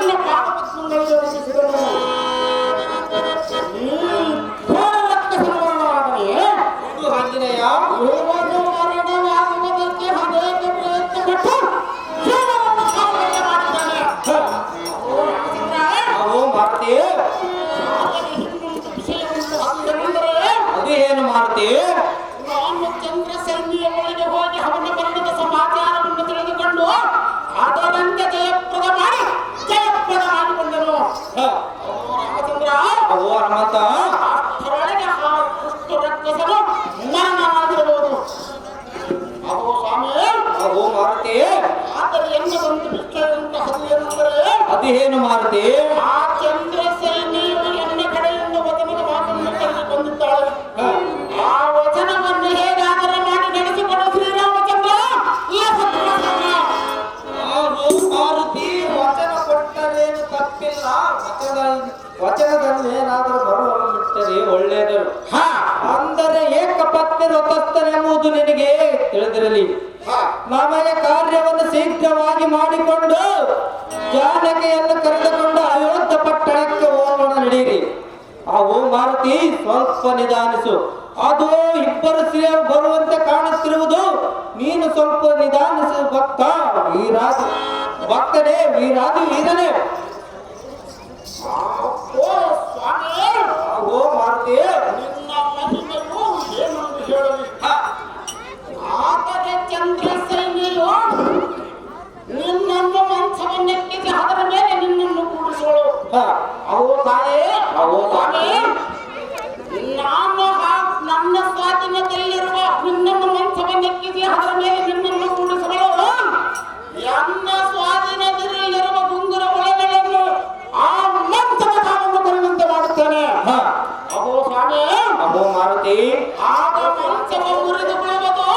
ನಿನ್ನ ಪಾದಪದ್ಮಗಳಲ್ಲಿ ಯೋಚಿಸಿದನು. ಆಂಜನೇಯ ಇರುವುದು ಮರಣವಾಗುವುದಕ್ಕೆ ಅನೇಕ ಪ್ರಯತ್ನಪಟ್ಟು ಜೀವನವನ್ನು ಸಾಧನೆ ಮಾಡಿದ್ದಾನೆ. ಅವು ಮಾರುತಿ, ಆದರೆ ಇನ್ನೊಂದು ವಿಷಯವನ್ನು ಅಂದೆನೆಂದರೆ, ಅದೇನು ಮಾರುತಿ? ನಾನು ಚಂದ್ರಸೇನಿಯ ಒಳಗೆ ಹೋಗಿ ಅವನ ಮರಣದ ಸಮಾಚಾರವನ್ನು ತಿಳಿದುಕೊಂಡು ಅದರಂತೆ ಜಯಪ್ರದ ಮಾಡಿಕೊಂಡನು. ರಾಮಚಂದ್ರ, ಅವು ಹನುಮಂತ, ಅಷ್ಟರೊಳಗೆ ಆ ದುಷ್ಟ ರಕ್ಕಸನು ಮರಣವಾಗಿರಬಹುದು. ಅಹೋ ಸ್ವಾಮಿ, ಅವು ಮಾರುತಿ, ಆದರೆ ಎನ್ನ ಒಂದು ವಿಷಯವೆಂದರೆ, ಅದೇನು ಮಾರುತಿ? ಆ ಚಂದ್ರಸೇನಿಯು ಎನ್ನ ಕಡೆಯಿಂದ ವಚನದ ಮಾತನ್ನು ತೆಗೆದುಕೊಂಡಿದ್ದಾಳೆ. ಆ ವಚನವನ್ನು ಹೇಗಾದರೂ ಮಾಡಿ ನಡೆಸಿಕೊಡು ಶ್ರೀರಾಮಚಂದ್ರ. ಈ ಸತ್ಯವನ್ನು ಮಾರುತಿ, ವಚನ ಕೊಟ್ಟರೇನು ತಪ್ಪಿಲ್ಲ. ವಚನದಲ್ಲೇನಾದರೂ ಬರುವನ್ನು ಬಿಟ್ಟರೆ ಒಳ್ಳೆಯದರು. ಅಂದರೆ ಏಕಪತ್ನಿ ವ್ರತಸ್ಥನೆಂಬುದು ನಿನಗೆ ತಿಳಿದಿರಲಿ. ನಮಗೆ ಕಾರ್ಯವನ್ನು ಶೀಘ್ರವಾಗಿ ಮಾಡಿಕೊಂಡು ಜಾನಕಿಯನ್ನು ಕರೆದುಕೊಂಡು ಅಯೋಧ್ಯ ಪಟ್ಟಣಕ್ಕೆ ಹೋಗೋಣ, ನಡೆಯಿರಿ. ಅವು ಮಾರುತಿ, ಸ್ವಲ್ಪ ನಿಧಾನಿಸು. ಅದು ಇಬ್ಬರು ಸ್ತ್ರೀಯರು ಬರುವಂತೆ ಕಾಣುತ್ತಿರುವುದು. ನೀನು ಸ್ವಲ್ಪ ನಿಧಾನಿಸು ಭಕ್ತ. ಭಕ್ತನೇ, ವೀರನೇ. ಓ ಸ್ವಾಮಿ, ಓ ಮಾರುತಿ, ನಿನ್ನ ಮಹಿಮೆಯು ಏನೆಂದು ಹೇಳಲಿ. ಆದರೆ ಚಂದ್ರಸೇನಿಯು ನಿನ್ನನ್ನು ಮಂಚವನ್ನೆಕ್ಕಿಸಿ ಅದರ ಮೇಲೆ ನಿನ್ನನ್ನು ಕೂಡಿಸೋಳು. ಅವು ತಾಯೇ, ಅವು ಸ್ವಾಮಿ, ನಾನು ನನ್ನ ಸ್ವಾಧೀನದಲ್ಲಿರುವ ನಿನ್ನನ್ನು ಮಂಚವನ್ನೆಕ್ಕಿಸಿ ಅದರ ಮೇಲೆ ನಿನ್ನನ್ನು ಕೂಡಿಸಲು ನನ್ನ ಸ್ವಾಧೀನದಲ್ಲಿರುವ ಗುಂಗುರ ಒಳಗಳನ್ನು ಆ ಮಂಚದ ಕಾಲನ್ನು ಬರುವಂತೆ ಮಾಡುತ್ತೇನೆ. ಅಹೋ ಸ್ವಾಮಿ, ಅವು ಮಾರುತಿ, ಆಗ ಮಂಚವ ಮುರಿದು ಬೀಳುವುದು.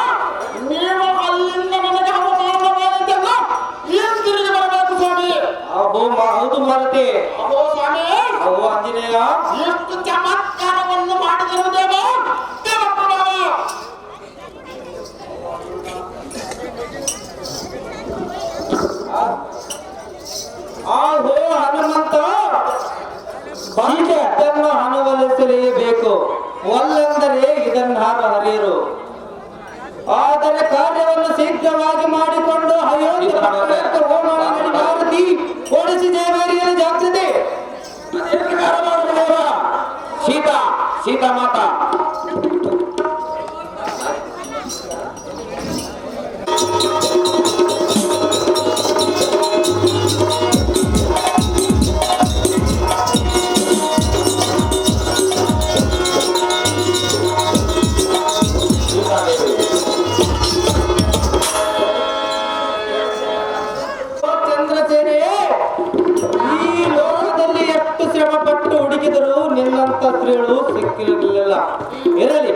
ನೀವು ಅಲ್ಲಿಂದ ನನಗೆ ಅವಮಾನವಾದಂತೆಲ್ಲ ಹಿಂತಿರುಗಿ ಬರಬೇಕು ಸ್ವಾಮಿ. ಹೌದು ಮಾರುತಿ. ಅಹೋ ಸ್ವಾಮಿ, ಅವು ಆಂಜನೇಯ, ಎಷ್ಟು ಚಮತ್ಕಾರವನ್ನು ಮಾಡಿದಿರುವುದೇನೋ ದೇವಪ್ರಭಾವ. ಆಹೋ ಹನುಮಂತ, ಇದನ್ನು ಅನುವಲಿಸಲೇಬೇಕು. ಒಲ್ಲೆಂದರೆ ಇದನ್ನಾರು ಹರಿಯರು. ಆದರೆ ಕಾರ್ಯವನ್ನು ಶೀಘ್ರವಾಗಿ ಮಾಡಿಕೊಂಡು ಅಯೋಧ್ಯ ಪಟ್ಟಣಕ್ಕೆ ಹೋಗೋಣ, ನಡಿ ಮಾರುತಿ. ಓಡಿಸಿ ಜಯವೇರಿಯರ ಜಾಗ್ರತೆ. ಸೀತಾ ಮಾತಾ, ಚಂದ್ರಸೇನೆಯೇ, ಈ ಲೋಕದಲ್ಲಿ ಎಷ್ಟು ಶ್ರಮ ಪಟ್ಟು ಹುಡುಕಿದರೂ ನಿನ್ನಂತ ಸ್ತ್ರೀಗಳು ಸಿಕ್ಕಿರಲಿಲ್ಲ. ಇರಲಿ,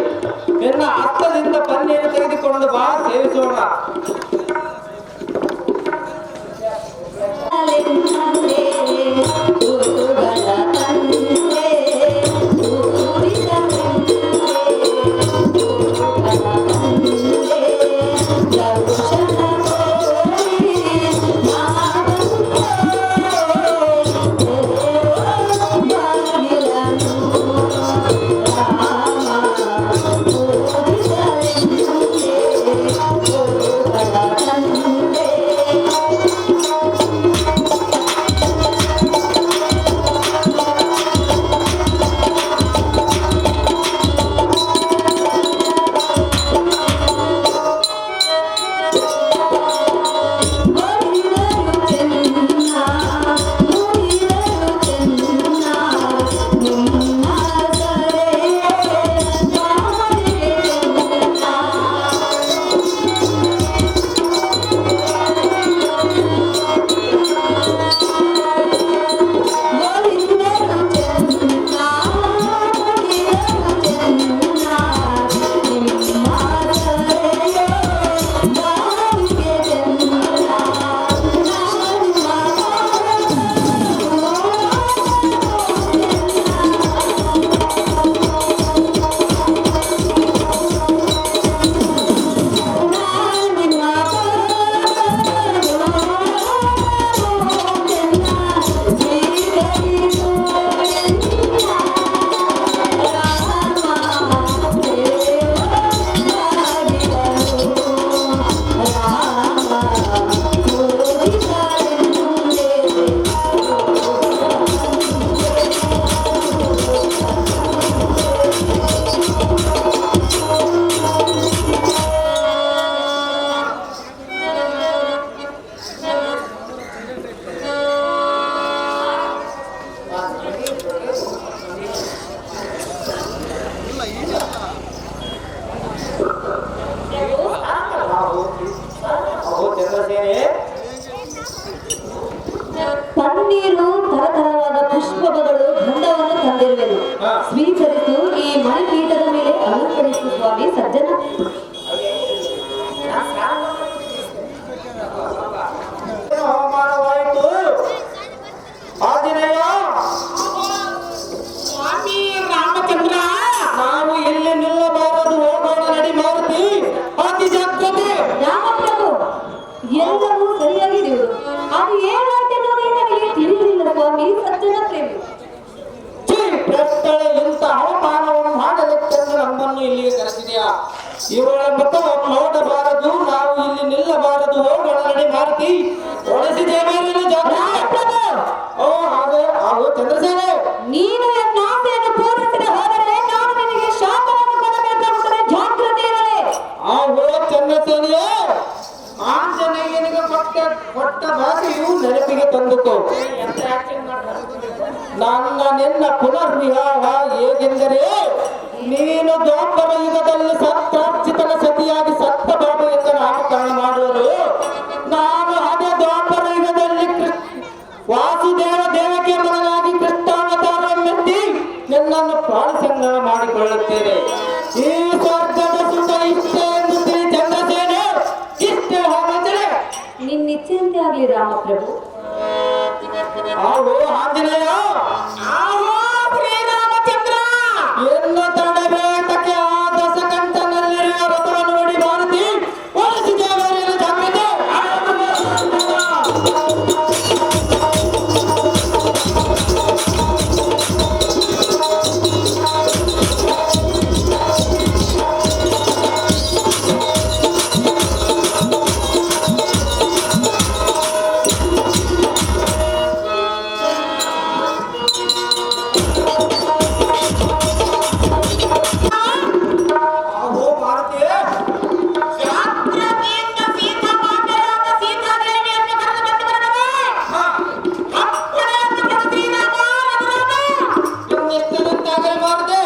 ನಿನ್ನ ಹಸ್ತದಿಂದ ಪನ್ನಿಯನ್ನು ತೆಗೆದುಕೊಂಡು ಬಾ, ಸೇವಿಸೋಣ. Thank you. ಪನ್ನೀರು ತರತರವಾದ ಪುಷ್ಪಗಳು ಗಂಧವನ್ನು ತಂದಿರುವೆನು. ಸ್ವೀಕರಿಸು, ಈ ಮಣಿಪೀಠದ ಮೇಲೆ ಅಲಂಕರಿಸು ಸ್ವಾಮಿ ಸಜ್ಜನ. ಅವಮಾನವಾಯಿತು. ಆಂಜನೇಯ, ಸ್ವಾಮಿ ರಾಮಚಂದ್ರ, ನಾವು ಇಲ್ಲಿ ನಿಲ್ಲಬಾರದು, ಹೋಗೋಣ ನಡಿ ಮಾರುತಿ. ಅತಿ ಜಾಗ್ರತೆ. ರಾಮಪ್ರಭು, ಎಲ್ಲವೂ ಸರಿಯಾಗಿರುವುದು. ಅದು ಏನಾಯ್ತೆನ್ನುವುದೇ ನನಗೆ ತಿಳಿದಿಲ್ಲ ಸ್ವಾಮಿ ಸಜ್ಜನ ಪ್ರೇಮಿ. ಪ್ರಶ್ನೆ ಇಂಥ ಅವಮಾನವನ್ನು ಮಾಡಲಿಕ್ಕೆಂದು ನಮ್ಮನ್ನು ಇಲ್ಲಿಗೆ ಕರೆಸಿದೆಯಾ? ಇವಳ ಮುಖವನ್ನು ನೋಡಬಾರದು, ನಾವು ಇಲ್ಲಿ ನಿಲ್ಲಬಾರದು, ಹೋಗೋಣ ನಡಿ ಮಾರುತಿ. ಒಳಿಸಿದ್ದೇವೆ ಓ ಹಾಗೆ ಹಾಗೂ ಚಂದ್ರಸೇನೆ, ನೀನು ನನ್ನ ಆಸೆಯನ್ನು ಪೂರೈಸದೆ ಹೋದರೆ ನಾನು ನಿನಗೆ ಶಾಪವನ್ನು ಕೊಡಬೇಕಾಗುತ್ತದೆ. ಜಾಗ್ರತೆ ಇರಲಿ. ಆಹೋ ಚಂದ್ರಸೇನೆಯೇ, ಆಂಜನೇಯನಿಗೆ ಕೊಟ್ಟ ಭಾಷೆಯು ನೆನಪಿಗೆ ತಂದುಕೋ. ನಿನ್ನ ಪುನರ್ವಿವಾಹ ಹೇಗೆಂದರೆ, ನೀನು ದ್ವಾಪರ ಯುಗದಲ್ಲಿ ಸತ್ರಾರ್ಚಿತನ ಸತಿಯಾಗಿ ಸತ್ಯಭಾಮ ಎಂದು ನಾಮಕರಣ ಮಾಡುವರು. ನಾನು ಅದೇ ದ್ವಾಪರ ಯುಗದಲ್ಲಿ ವಾಸುದೇವ ದೇವಕಿಯ ಮಗನಾಗಿ ಕೃಷ್ಣಾವತಾರವೆತ್ತಿ ನಿನ್ನನ್ನು ಪ್ರಾಣಸಂಗ್ರಹ ಮಾಡಿಕೊಳ್ಳುತ್ತೇನೆ. ಈ ಸ್ವರ್ಗದ ಸುಖ ಇಷ್ಟೇ ಎಂದು ತಿಳಿ ಚಂದ್ರಸೇನೆ, ಇಷ್ಟೇ ಹೋದರೆ ನಿನ್ನಿಚ್ಛೆಯಂತೆ ಆಗಲಿ ರಾಮಪ್ರಭು. ಆಹೋ ಆಂಜನೇಯ, ಆಹೋ ಶ್ರೀರಾಮಚಂದ್ರ, ಎನ್ನು ತಡಬೇಟಕ್ಕೆ ಆ ದಶಕಂಠನಲ್ಲಿರುವ ರಥವನ್ನು ನೋಡಿ ಮಾರುತಿ. ಒಲಿಸಿದ್ದೇವೆ ಜಾಗ್ರತೆ. ಆಹೋ ಮಾರುತಿ, ಜಾಗ್ರತೆಯಿಂದ ಸೀತಾಮಾತೆಯಾದ ಸೀತಾದೇವಿಯನ್ನು ಕರೆದುಕೊಂಡು ಬರಬೇಕು. ಅಪ್ಪಣೆಯನ್ನು ಕೊಡು ಶ್ರೀರಾಮ, ರಘುರಾಮ. ಇನ್ನೆಷ್ಟದಂತಾಗಲಿ ಮಾರುತಿ.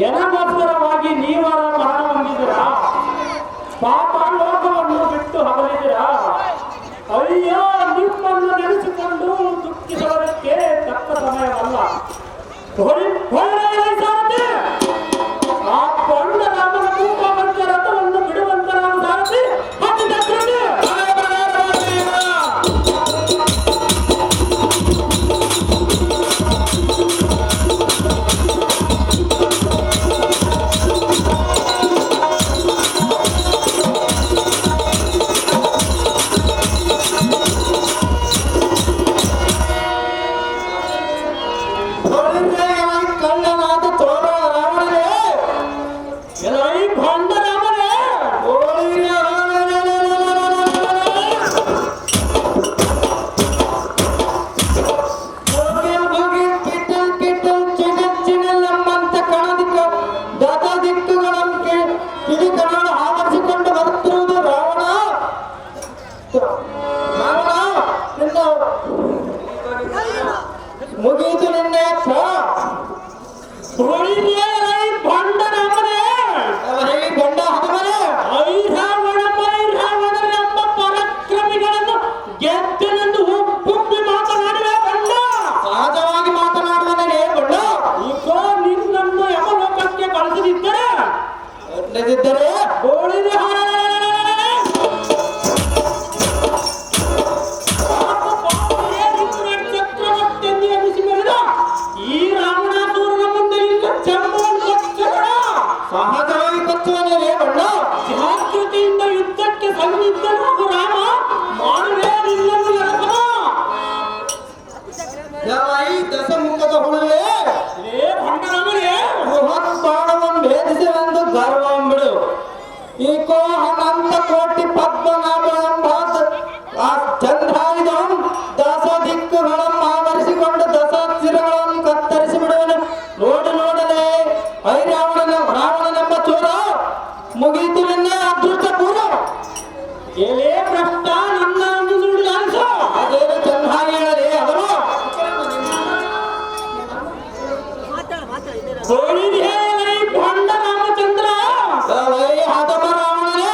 ಎನಗೋಸ್ಕರವಾಗಿ ನೀವರ ಮರಣ ಹೊಂದಿದ್ದೀರಾ? ಪಾಪ ಲೋಕ ಹಗಲಿದ್ದೀರಾ? ಅಯ್ಯ, ನಿಮ್ಮನ್ನು ನೆನೆಸಿಕೊಂಡು ದುಃಖಿಸುವುದಕ್ಕೆ ತಕ್ಕ ಸಮಯವಲ್ಲ. ಆ ಕೊಂಡ ರಾಮನ ಕೂಪವಂತ ರಥವನ್ನು ಬಿಡುವಂತರಾದ ಸಾರಥಿ ಹತ್ತಿದಕ್ಕೆ ಕಳ್ಳನಾದ ತೋರ ರಾವಣನೇ, ಎಲೈ ಭಂಡ ರಾಮನೇ, ಕಿಟಲ್ ಕಿಟಲ್ ಚಿಡಲ್ ಚಿಡಲ್ ಎಂಬಂತ ಕಣದಿಕ್ಕ ದತ ದಿಕ್ಕುಗಳನ್ನು ಕಿಡಿಕಗಳನ್ನು ಆವರಿಸಿಕೊಂಡು ಬರುತ್ತಿರುವುದು ರಾವಣ. ರಾವಣ ನಿನ್ನ ಮುಗಿಯಿತು ನಿನ್ನ ಭಂಡ ರಾಮನೇ, ಭಂಡ ಹನುಮನೇ, ಐರಾವಣರೆಂಬ ಪರಾಕ್ರಮಿಗಳನ್ನು ಗೆದ್ದನೆಂದು ಉಪ್ಪುಪ್ಪಿ ಮಾತನಾಡುವೆ ಬಂಡ. ಸಹಜವಾಗಿ ಮಾತನಾಡುವನೇ ಬಂಡ. ಈಗ ನಿನ್ನನ್ನು ಯಮಲೋಕಕ್ಕೆ ಕಳಿಸದಿದ್ದರೆ ಗೋಳಿದೆ ಚಕ್ರವರ್ತಿ ಎನಿಸಿ ಬೆಳೆದ ಈ ರಾವಣಾಸುರನ ಮುಂದೆ ಇಲ್ಲ ಚಂಬವನ್ನು ಕೊಚ್ಚಬೇಡ. ಸಹಜವಾಗಿ ಕೊಚ್ಚುವನೇ ಬಣ್ಣ. ಜಾಗೃತಿಯಿಂದ ಯುದ್ಧಕ್ಕೆ ಸನ್ನಿಧನಾಗು ರಾಮ, ಮಾಡುವೆ ನಿನ್ನನ್ನು ಎರಕಮ. ಈ ದಶಮುಖದ ಹುಳುವೆ, ಏ ಭಂಡರಾಮನೇ, ಬೃಹತ್ ಬಾಣವನ್ನು ಭೇದಿಸುವೆಂದು ಗರ್ವಂ ಬಿಡು. ಈಕೋ ಅನಂತ ಕೋಟಿ ಪದ್ಮನಾಭ ಎಂಬ ಚಂದ್ರಾಯುಧಂ ದಶ ದಿಕ್ಕುಗಳನ್ನು ಆವರಿಸಿಕೊಂಡು ದಶ ಶಿರಗಳನ್ನು ಕತ್ತರಿಸಿ ಬಿಡುವನು. ನೋಡಲೇ ರಾವಣನೆಂಬ ಚೋರ, ಮುಗಿಯಿತು ನಿನ್ನ ಅದೃಷ್ಟ ಪೂರ. ಏನೇ ಭ್ರಷ್ಟ, ನನ್ನ ಒಂದು ಸುಳ್ಳು ಅನಿಸು. ಅದೇನು ಚೆನ್ನಾಗಿ ಹೇಳಲಿ ಅವರು ಭಂಡ ರಾಮಚಂದ್ರ, ಹದಮ ರಾವಣನೇ,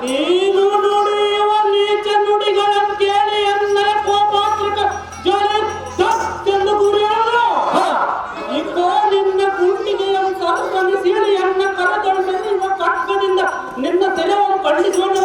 ನೀನು ನುಡಿಯುವ ನೀಚ ನುಡಿಗಳನ್ನು ಕೇಳಿ ಎಂದರೆ ಕೋಪಾತ್ಮಕ ಜ್ವಲೆಂದು ಗುರಿಯೋದು. ಇಗೋ ನಿನ್ನ ಗುಂಡಿಗೆಯನ್ನು ಸರ್ಪನಿ ಸೀಳಿಯನ್ನ ಕರದಂಡ ನಿಮ್ಮ ಕಟ್ಕದಿಂದ ನಿನ್ನ ತೆರವನ್ನು ಖಂಡಿಸುವನು.